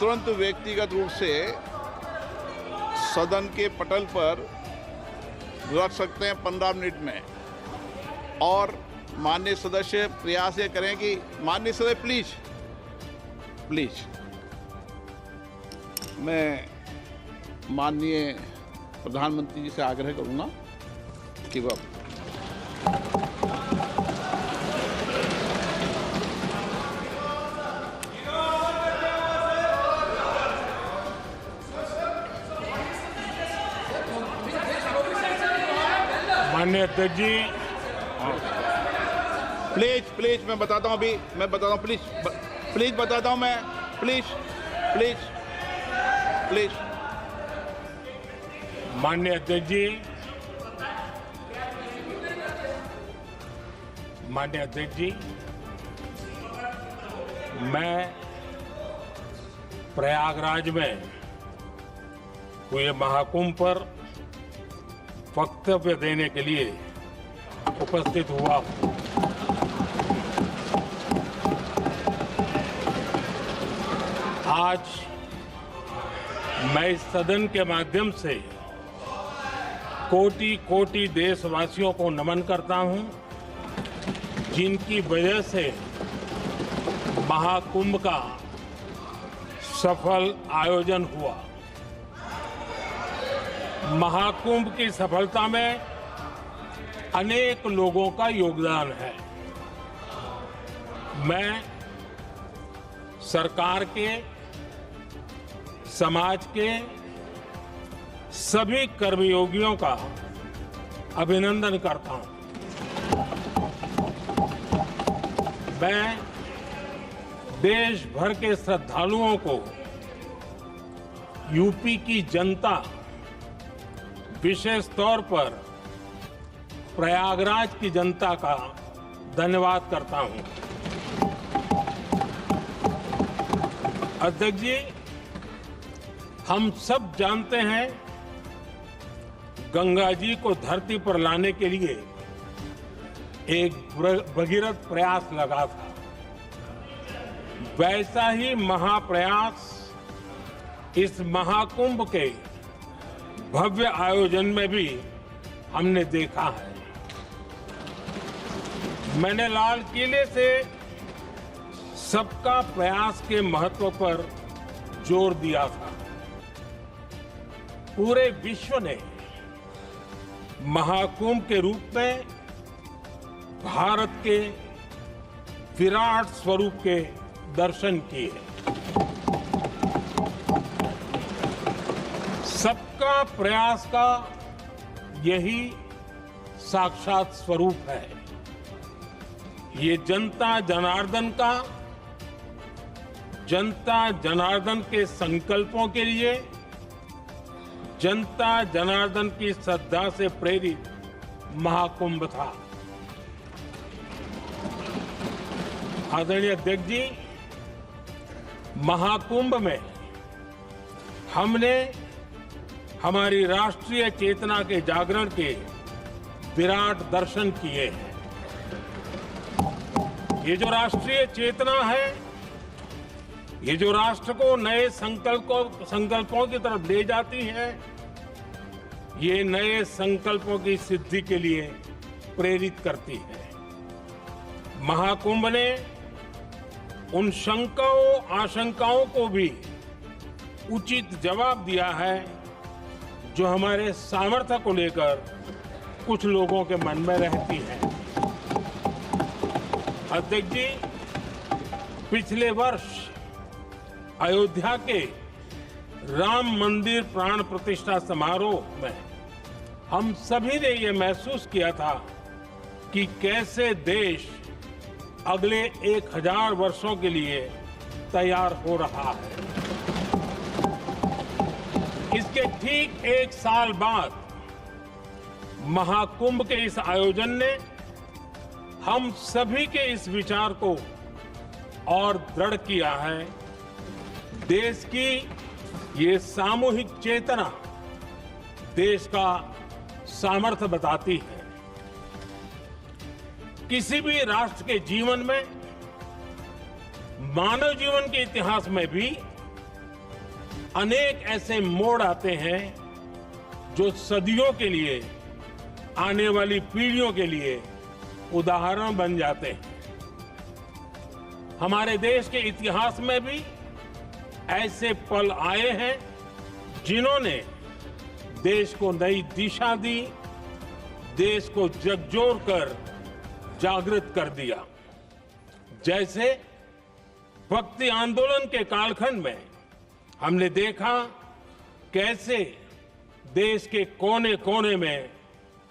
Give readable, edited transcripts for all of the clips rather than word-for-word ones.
तुरंत व्यक्तिगत रूप से सदन के पटल पर रख सकते हैं 15 मिनट में। और माननीय सदस्य प्रयास ये करें कि माननीय सदस्य प्लीज मैं माननीय प्रधानमंत्री जी से आग्रह करूंगा कि वह माननीय अध्यक्ष जी, प्लीज मैं बताता हूं, अभी मैं बताता हूं, प्लीज बताता हूं मैं, प्लीज माननीय अध्यक्ष जी, माननीय अध्यक्ष जी, मैं प्रयागराज में हुए महाकुंभ पर वक्तव्य देने के लिए उपस्थित हुआ हूं। आज मैं इस सदन के माध्यम से कोटि कोटि देशवासियों को नमन करता हूं, जिनकी वजह से महाकुंभ का सफल आयोजन हुआ। महाकुंभ की सफलता में अनेक लोगों का योगदान है। मैं सरकार के, समाज के सभी कर्मयोगियों का अभिनंदन करता हूं। मैं देश भर के श्रद्धालुओं को, यूपी की जनता, विशेष तौर पर प्रयागराज की जनता का धन्यवाद करता हूं। अध्यक्ष जी, हम सब जानते हैं गंगा जी को धरती पर लाने के लिए एक भगीरथ प्रयास लगा था। वैसा ही महाप्रयास इस महाकुंभ के भव्य आयोजन में भी हमने देखा है। मैंने लाल किले से सबका प्रयास के महत्व पर जोर दिया था। पूरे विश्व ने महाकुंभ के रूप में भारत के विराट स्वरूप के दर्शन किए। सबका प्रयास का यही साक्षात स्वरूप है। ये जनता जनार्दन के संकल्पों के लिए, जनता जनार्दन की श्रद्धा से प्रेरित महाकुंभ था। आदरणीय अध्यक्ष जी, महाकुंभ में हमने हमारी राष्ट्रीय चेतना के जागरण के विराट दर्शन किए हैं। ये जो राष्ट्रीय चेतना है, ये जो राष्ट्र को नए संकल्पों की तरफ ले जाती है, ये नए संकल्पों की सिद्धि के लिए प्रेरित करती है। महाकुंभ ने उन शंकाओं आशंकाओं को भी उचित जवाब दिया है जो हमारे सामर्थ्य को लेकर कुछ लोगों के मन में रहती है। अध्यक्ष जी, पिछले वर्ष अयोध्या के राम मंदिर प्राण प्रतिष्ठा समारोह में हम सभी ने ये महसूस किया था कि कैसे देश अगले 1000 वर्षों के लिए तैयार हो रहा है। इसके ठीक 1 साल बाद महाकुंभ के इस आयोजन ने हम सभी के इस विचार को और दृढ़ किया है। देश की ये सामूहिक चेतना देश का सामर्थ्य बताती है। किसी भी राष्ट्र के जीवन में, मानव जीवन के इतिहास में भी अनेक ऐसे मोड़ आते हैं जो सदियों के लिए, आने वाली पीढ़ियों के लिए उदाहरण बन जाते हैं। हमारे देश के इतिहास में भी ऐसे पल आए हैं जिन्होंने देश को नई दिशा दी, देश को झकझोर कर जागृत कर दिया। जैसे भक्ति आंदोलन के कालखंड में हमने देखा कैसे देश के कोने कोने में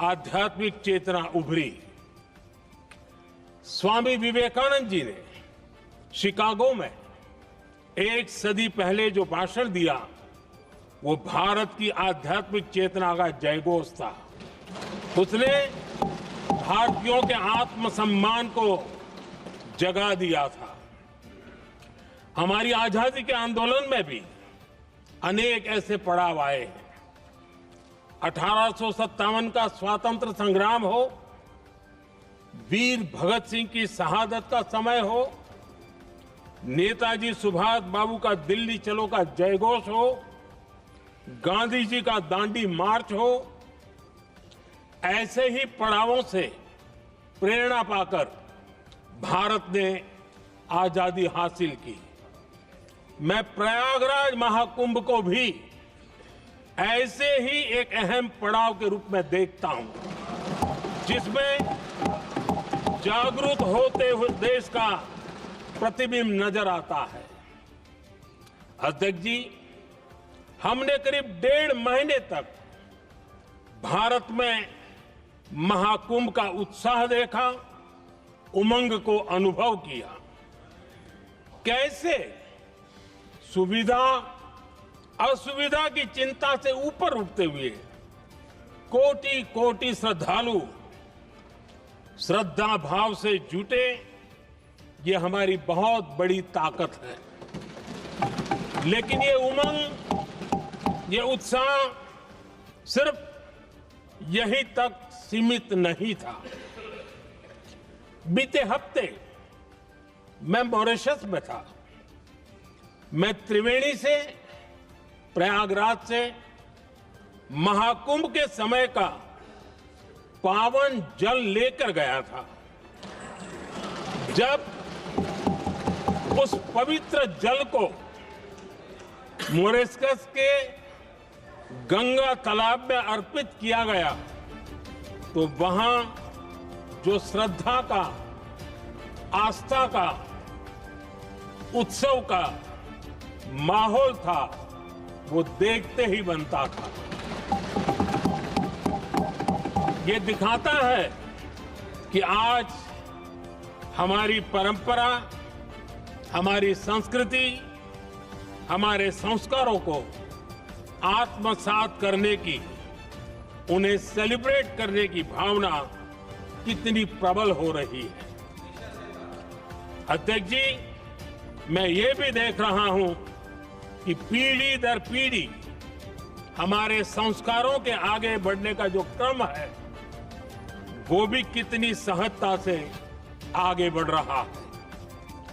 आध्यात्मिक चेतना उभरी। स्वामी विवेकानंद जी ने शिकागो में एक सदी पहले जो भाषण दिया, वो भारत की आध्यात्मिक चेतना का जयघोष था। उसने भारतीयों के आत्मसम्मान को जगा दिया था। हमारी आजादी के आंदोलन में भी अनेक ऐसे पड़ाव आए हैं। 1857 का स्वतंत्र संग्राम हो, वीर भगत सिंह की शहादत का समय हो, नेताजी सुभाष बाबू का दिल्ली चलो का जयघोष हो, गांधी जी का दांडी मार्च हो, ऐसे ही पड़ावों से प्रेरणा पाकर भारत ने आजादी हासिल की। मैं प्रयागराज महाकुंभ को भी ऐसे ही एक अहम पड़ाव के रूप में देखता हूं, जिसमें जागरूक होते हुए देश का प्रतिबिंब नजर आता है। अध्यक्ष जी, हमने करीब 1.5 महीने तक भारत में महाकुंभ का उत्साह देखा, उमंग को अनुभव किया। कैसे सुविधा असुविधा की चिंता से ऊपर उठते हुए कोटि कोटि श्रद्धालु श्रद्धा भाव से जुटे, ये हमारी बहुत बड़ी ताकत है। लेकिन ये उमंग, ये उत्साह सिर्फ यहीं तक सीमित नहीं था। बीते हफ्ते मैं मॉरिशस में था। मैं त्रिवेणी से, प्रयागराज से महाकुंभ के समय का पावन जल लेकर गया था। जब उस पवित्र जल को मॉरिशस के गंगा तालाब में अर्पित किया गया, तो वहां जो श्रद्धा का, आस्था का, उत्सव का माहौल था, वो देखते ही बनता था। ये दिखाता है कि आज हमारी परंपरा, हमारी संस्कृति, हमारे संस्कारों को आत्मसात करने की, उन्हें सेलिब्रेट करने की भावना कितनी प्रबल हो रही है। अध्यक्ष जी, मैं ये भी देख रहा हूं कि पीढ़ी दर पीढ़ी हमारे संस्कारों के आगे बढ़ने का जो क्रम है, वो भी कितनी सहजता से आगे बढ़ रहा है।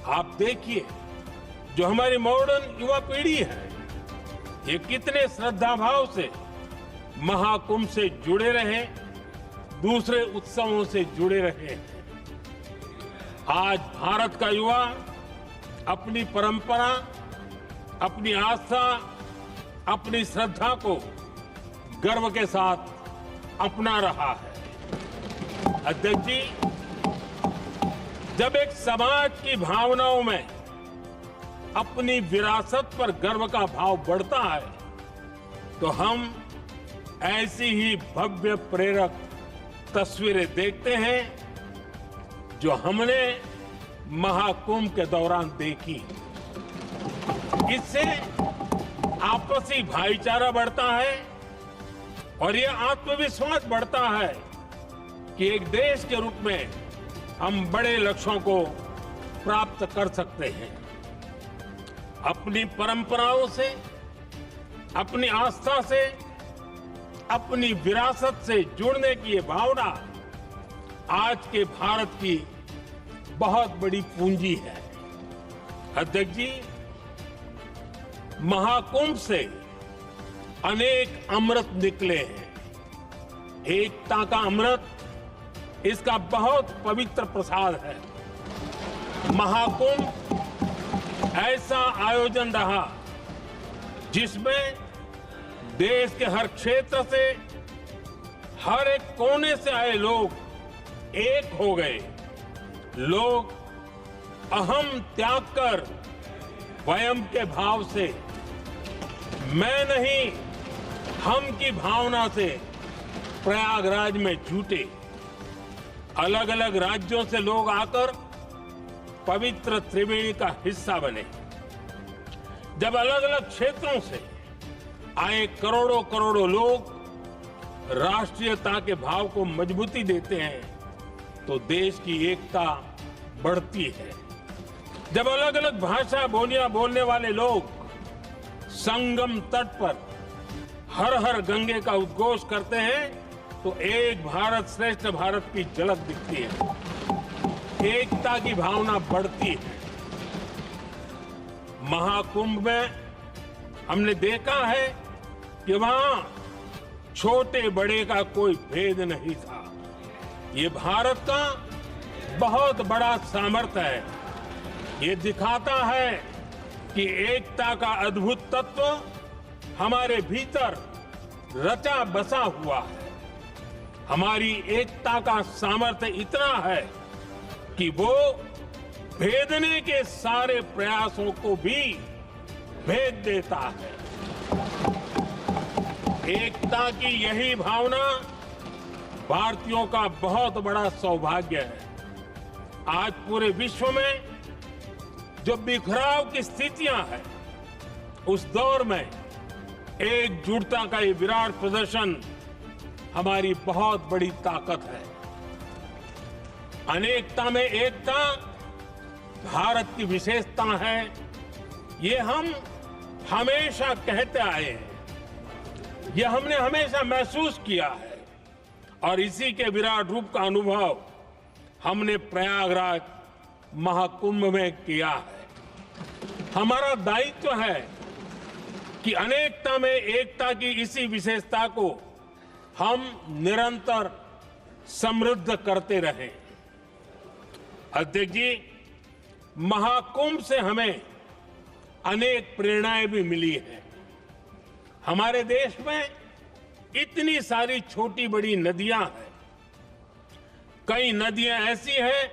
आप देखिए, जो हमारी मॉडर्न युवा पीढ़ी है, ये कितने श्रद्धा भाव से महाकुंभ से जुड़े रहे, दूसरे उत्सवों से जुड़े रहे। आज भारत का युवा अपनी परंपरा, अपनी आस्था, अपनी श्रद्धा को गर्व के साथ अपना रहा है। अध्यक्ष जी, जब एक समाज की भावनाओं में अपनी विरासत पर गर्व का भाव बढ़ता है, तो हम ऐसी ही भव्य प्रेरक तस्वीरें देखते हैं जो हमने महाकुंभ के दौरान देखी। इससे आपसी भाईचारा बढ़ता है और ये आत्मविश्वास बढ़ता है कि एक देश के रूप में हम बड़े लक्ष्यों को प्राप्त कर सकते हैं। अपनी परंपराओं से, अपनी आस्था से, अपनी विरासत से जुड़ने की ये भावना आज के भारत की बहुत बड़ी पूंजी है। अध्यक्ष जी, महाकुंभ से अनेक अमृत निकले हैं। एकता का अमृत इसका बहुत पवित्र प्रसाद है। महाकुंभ ऐसा आयोजन रहा जिसमें देश के हर क्षेत्र से, हर एक कोने से आए लोग एक हो गए। लोग अहम त्याग कर वयम के भाव से, मैं नहीं हम की भावना से प्रयागराज में जुटे। अलग अलग राज्यों से लोग आकर पवित्र त्रिवेणी का हिस्सा बने। जब अलग अलग क्षेत्रों से आए करोड़ों करोड़ों लोग राष्ट्रीयता के भाव को मजबूती देते हैं तो देश की एकता बढ़ती है। जब अलग अलग भाषा बोलियां बोलने वाले लोग संगम तट पर हर हर गंगे का उद्घोष करते हैं तो एक भारत श्रेष्ठ भारत की झलक दिखती है। एकता की भावना बढ़ती है। महाकुंभ में हमने देखा है कि वहां छोटे बड़े का कोई भेद नहीं था। ये भारत का बहुत बड़ा सामर्थ्य है। ये दिखाता है कि एकता का अद्भुत तत्व हमारे भीतर रचा बसा हुआ है। हमारी एकता का सामर्थ्य इतना है कि वो भेदने के सारे प्रयासों को भी भेद देता है। एकता की यही भावना भारतीयों का बहुत बड़ा सौभाग्य है। आज पूरे विश्व में जो बिखराव की स्थितियां हैं, उस दौर में एकजुटता का ये विराट प्रदर्शन हमारी बहुत बड़ी ताकत है। अनेकता में एकता भारत की विशेषता है। ये हम हमेशा कहते आए हैं, यह हमने हमेशा महसूस किया है और इसी के विराट रूप का अनुभव हमने प्रयागराज महाकुंभ में किया है। हमारा दायित्व है कि अनेकता में एकता की इसी विशेषता को हम निरंतर समृद्ध करते रहें। अध्यक्ष जी, महाकुंभ से हमें अनेक प्रेरणाएं भी मिली हैं। हमारे देश में इतनी सारी छोटी बड़ी नदियां हैं। कई नदियां ऐसी हैं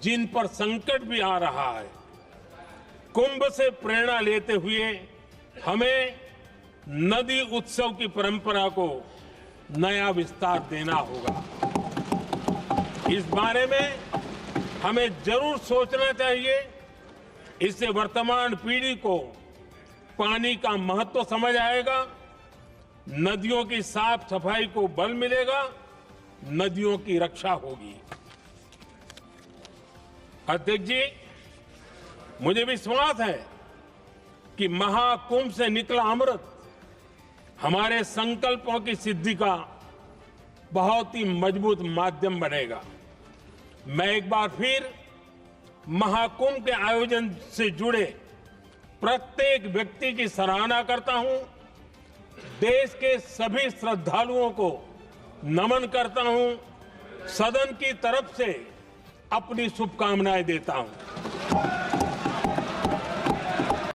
जिन पर संकट भी आ रहा है। कुंभ से प्रेरणा लेते हुए हमें नदी उत्सव की परंपरा को नया विस्तार देना होगा। इस बारे में हमें जरूर सोचना चाहिए। इससे वर्तमान पीढ़ी को पानी का महत्व समझ आएगा, नदियों की साफ सफाई को बल मिलेगा, नदियों की रक्षा होगी। अध्यक्ष जी, मुझे विश्वास है कि महाकुंभ से निकला अमृत हमारे संकल्पों की सिद्धि का बहुत ही मजबूत माध्यम बनेगा। मैं एक बार फिर महाकुंभ के आयोजन से जुड़े प्रत्येक व्यक्ति की सराहना करता हूं। देश के सभी श्रद्धालुओं को नमन करता हूं। सदन की तरफ से अपनी शुभकामनाएं देता हूं।